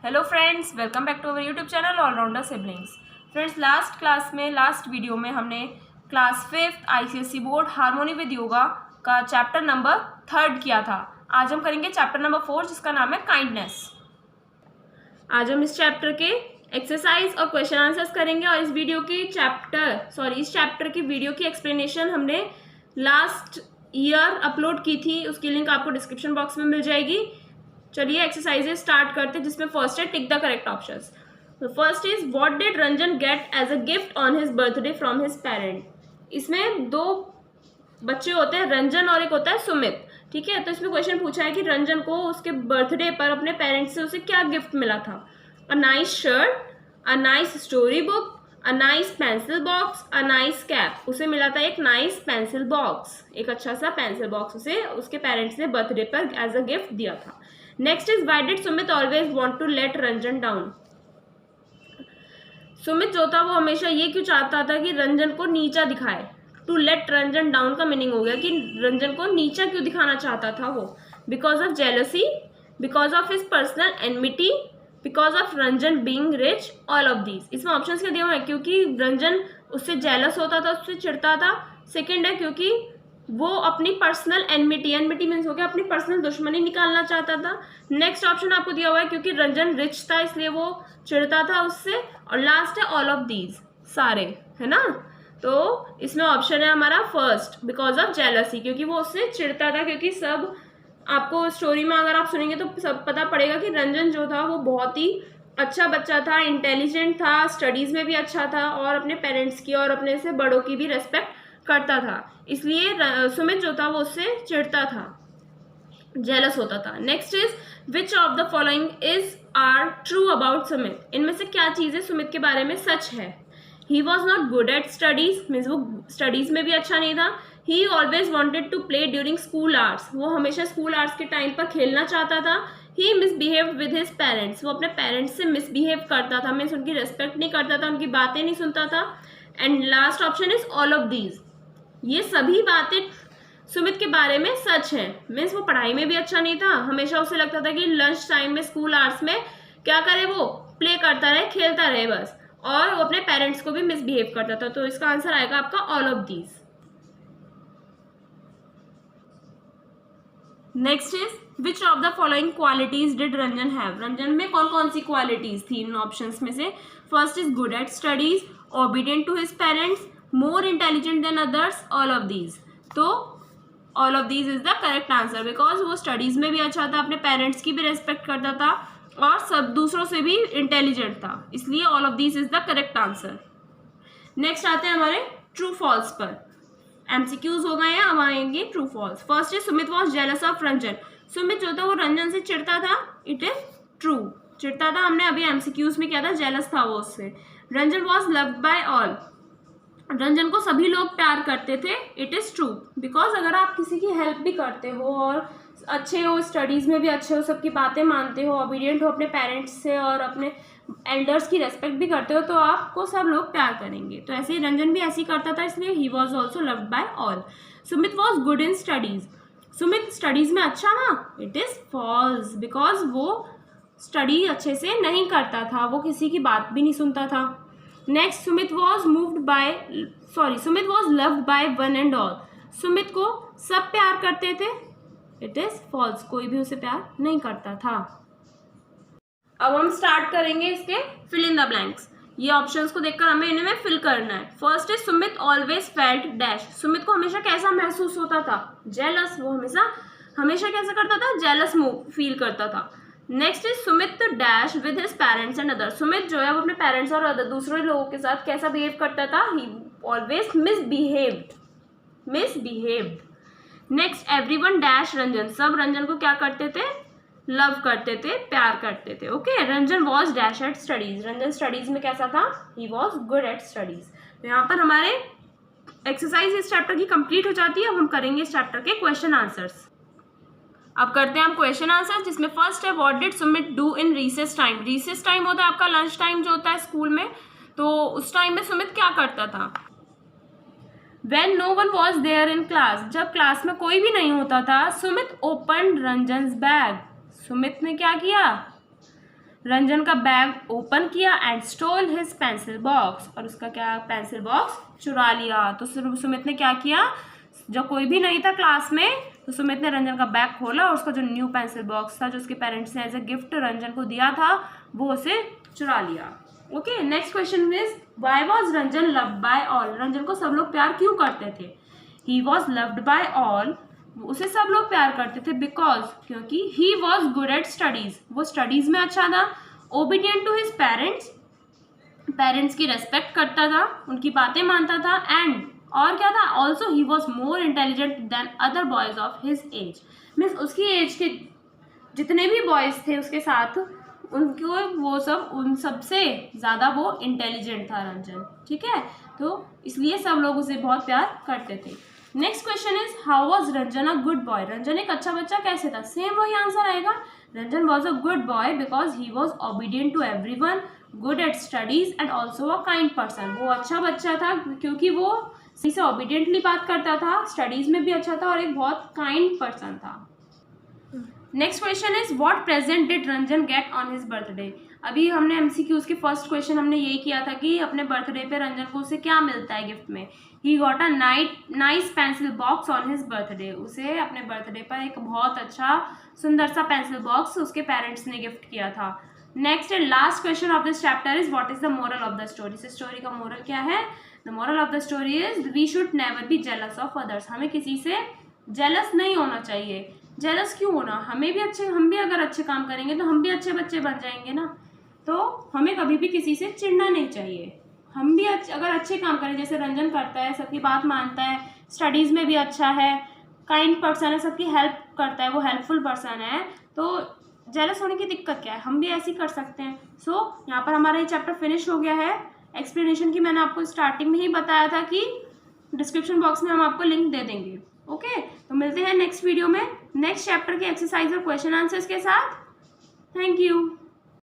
Hello friends, welcome back to our YouTube channel all rounder siblings. Friends, last video में हमने class 5th ICSE board harmony with yoga का chapter number 3 किया था। आज हम करेंगे चैप्टर नंबर 4 जिसका नाम है काइंडनेस। आज हम इस चैप्टर के एक्सरसाइज और क्वेश्चन आंसर्स करेंगे और इस चैप्टर की वीडियो की एक्सप्लेनेशन हमने लास्ट ईयर अपलोड की थी, उसकी लिंक आपको डिस्क्रिप्शन बॉक्स में मिल जाएगी। चलिए एक्सरसाइजेज स्टार्ट करते हैं, जिसमें फर्स्ट है tick the correct options. First is what did Ranjan get as a gift on his birthday from his parent. इसमें दो बच्चे होते हैं, रंजन और एक होता है सुमित। ठीक है, तो इसमें क्वेश्चन पूछा है कि रंजन को उसके बर्थडे पर अपने पेरेंट्स से उसे क्या गिफ्ट मिला था। A nice shirt, a nice story book, a nice pencil box, a nice cap. उसे मिला था एक नाइस पेंसिल बॉक्स, एक अच्छा सा पेंसिल बॉक्स उसे उसके पेरेंट्स ने बर्थडे पर एज अ गिफ्ट दिया था। Next is why did Sumit always want to let Ranjan down. Sumit जो था वो हमेशा ये क्यों चाहता था कि रंजन को नीचा दिखाए। टू लेट रंजन डाउन का मीनिंग हो गया कि रंजन को नीचा क्यों दिखाना चाहता था वो। Because of jealousy, because of his personal enmity, because of Ranjan being rich, all of these. इसमें ऑप्शन क्या दिया हुआ है, क्योंकि रंजन उससे जेलस होता था, उससे चिढ़ता था। सेकेंड है क्योंकि वो अपनी पर्सनल एनमिटी मीन्स हो गया अपनी पर्सनल दुश्मनी निकालना चाहता था। नेक्स्ट ऑप्शन आपको दिया हुआ है क्योंकि रंजन रिच था इसलिए वो चिढ़ता था उससे। और लास्ट है ऑल ऑफ दीज, सारे, है ना। तो इसमें ऑप्शन है हमारा फर्स्ट, बिकॉज ऑफ जेलसी, क्योंकि वो उससे चिढ़ता था। क्योंकि सब आपको स्टोरी में अगर आप सुनेंगे तो सब पता पड़ेगा कि रंजन जो था वो बहुत ही अच्छा बच्चा था, इंटेलिजेंट था, स्टडीज में भी अच्छा था और अपने पेरेंट्स की और अपने से बड़ों की भी रेस्पेक्ट करता था। इसलिए सुमित जो था वो उससे चिढ़ता था, जेलस होता था। Next is which of the following is are true about Sumit. इनमें से क्या चीजें सुमित के बारे में सच है। He was not good at studies, means वो स्टडीज में भी अच्छा नहीं था। He always wanted to play during school hours, वो हमेशा स्कूल आवर्स के टाइम पर खेलना चाहता था। ही मिसबिहेव्ड विद हिज पेरेंट्स, वो अपने पेरेंट्स से मिसबिहेव करता था, मीन्स उनकी रेस्पेक्ट नहीं करता था, उनकी बातें नहीं सुनता था। And last option is all of these, ये सभी बातें सुमित के बारे में सच है। मीन्स वो पढ़ाई में भी अच्छा नहीं था, हमेशा उसे लगता था कि लंच टाइम में स्कूल आवर्स में क्या करे, वो प्ले करता रहे, खेलता रहे बस, और वो अपने पेरेंट्स को भी मिसबिहेव करता था। तो इसका आंसर आएगा आपका all of these. Next is which of the following qualities did Ranjan have. Ranjan में कौन कौन सी क्वालिटीज थी इन ऑप्शंस में से। First is good at studies, obedient to his parents, more intelligent than others, all of these. तो all of these is the correct answer, because वो studies में भी अच्छा था, अपने पेरेंट्स की भी रेस्पेक्ट करता था और सब दूसरों से भी इंटेलिजेंट था, इसलिए all of these is the correct answer. Next आते हैं हमारे ट्रू फॉल्स पर। एमसीक्यूज हो गए हैं, अब आएंगे true false. First is Sumit was jealous of Ranjan. Sumit जो था वो रंजन से चिढ़ता था, इट इज ट्रू। चिढ़ता था, हमने अभी एमसीक्यूज में किया था, जेलस था वो उससे। Ranjan was loved by all, Ranjan को सभी लोग प्यार करते थे, इट इज ट्रू। बिकॉज अगर आप किसी की हेल्प भी करते हो और अच्छे हो, स्टडीज में भी अच्छे हो, सबकी बातें मानते हो, ओबीडियंट हो अपने पेरेंट्स से और अपने एल्डर्स की रेस्पेक्ट भी करते हो, तो आपको सब लोग प्यार करेंगे। तो ऐसे ही रंजन भी ऐसे ही करता था, इसलिए he was also loved by all. Sumit was good in studies, Sumit studies में अच्छा ना, इट इज फॉल्स, बिकॉज वो स्टडी अच्छे से नहीं करता था, वो किसी की बात भी नहीं सुनता था। Next, Sumit was loved by one and all, Sumit को सब प्यार करते थे, इट इज फॉल्स, कोई भी उसे प्यार नहीं करता था। अब हम स्टार्ट करेंगे इसके फिल इन द ब्लैंक्स। ये ऑप्शंस को देखकर हमें इनमें फिल करना है। First is Sumit always felt dash, Sumit को हमेशा कैसा महसूस होता था, जेलस, वो हमेशा कैसा करता था, जेलस फील करता था। Next is Sumit dash with his parents and others, Sumit जो है वो अपने पेरेंट्स और दूसरे लोगों के साथ कैसा बिहेव करता था, he always misbehaved. Next, everyone dash Ranjan, सब रंजन को क्या करते थे, लव करते थे, प्यार करते थे। Okay, Ranjan was dash at studies, Ranjan studies में कैसा था, ही वॉज गुड एट स्टडीज। तो यहाँ पर हमारे एक्सरसाइज इस चैप्टर की कंप्लीट हो जाती है। अब हम करेंगे इस चैप्टर के क्वेश्चन आंसर्स। अब करते हैं हम क्वेश्चन आंसर, जिसमें फर्स्ट है what did Sumit do in recess time. Recess time होता है आपका लंच टाइम जो होता है स्कूल में, तो उस टाइम में सुमित क्या करता था। When no one was there in class, जब क्लास में कोई भी नहीं होता था, सुमित ओपन रंजन्स बैग, सुमित ने क्या किया, रंजन का बैग ओपन किया and stall his pencil box, और उसका क्या पेंसिल बॉक्स चुरा लिया। तो सुमित ने क्या किया, जब कोई भी नहीं था क्लास में तो सुमित ने रंजन का बैग खोला और उसका जो न्यू पेंसिल बॉक्स था जो उसके पेरेंट्स ने एज ए गिफ्ट रंजन को दिया था वो उसे चुरा लिया। Okay, next question is why was Ranjan loved by all. Ranjan को सब लोग प्यार क्यों करते थे। He was loved by all, उसे सब लोग प्यार करते थे बिकॉज, क्योंकि he was good at studies, वो स्टडीज में अच्छा था। Obedient to his parents, parents की रेस्पेक्ट करता था, उनकी बातें मानता था। एंड और क्या था, also he was more intelligent then other boys of his age, means उसकी एज के जितने भी बॉयज थे उसके साथ उनको वो सब उन सबसे ज़्यादा वो इंटेलिजेंट था रंजन, ठीक है। तो इसलिए सब लोग उसे बहुत प्यार करते थे। Next question is how was Ranjan a good boy. Ranjan एक अच्छा बच्चा कैसे था, सेम वही आंसर आएगा। Ranjan was a good boy because he was obedient to everyone, good at studies and also a kind person. वो अच्छा बच्चा था क्योंकि वो सही से ओबीडियंटली बात करता था, स्टडीज में भी अच्छा था और एक बहुत काइंड पर्सन था। Next question is what present did Ranjan get on his birthday. अभी हमने एमसीक्यूज के फर्स्ट क्वेश्चन हमने यही किया था कि अपने बर्थडे पे रंजन को उसे क्या मिलता है गिफ्ट में। He got a nice pencil box on his birthday, उसे अपने बर्थडे पर एक बहुत अच्छा सुंदर सा पेंसिल बॉक्स उसके पेरेंट्स ने गिफ्ट किया था। Next and last question of this chapter is what is the moral of the story. इस स्टोरी का मोरल क्या है। The moral of the story is we should never be jealous of others. हमें किसी से jealous नहीं होना चाहिए। जेलस क्यों होना, हम भी अगर अच्छे काम करेंगे तो हम भी अच्छे बच्चे बन जाएंगे ना। तो हमें कभी भी किसी से चिढ़ना नहीं चाहिए। हम भी अगर अच्छे काम करें जैसे रंजन करता है, सबकी बात मानता है, स्टडीज़ में भी अच्छा है, काइंड पर्सन है, सबकी हेल्प करता है, वो हेल्पफुल पर्सन है, तो जेलस होने की दिक्कत क्या है, हम भी ऐसे ही कर सकते हैं। सो यहाँ पर हमारा ये चैप्टर फिनिश हो गया है। एक्सप्लेनेशन की मैंने आपको स्टार्टिंग में ही बताया था कि डिस्क्रिप्शन बॉक्स में हम आपको लिंक दे देंगे। ओके, तो मिलते हैं नेक्स्ट वीडियो में नेक्स्ट चैप्टर के एक्सरसाइज और क्वेश्चन आंसर्स के साथ। Thank you.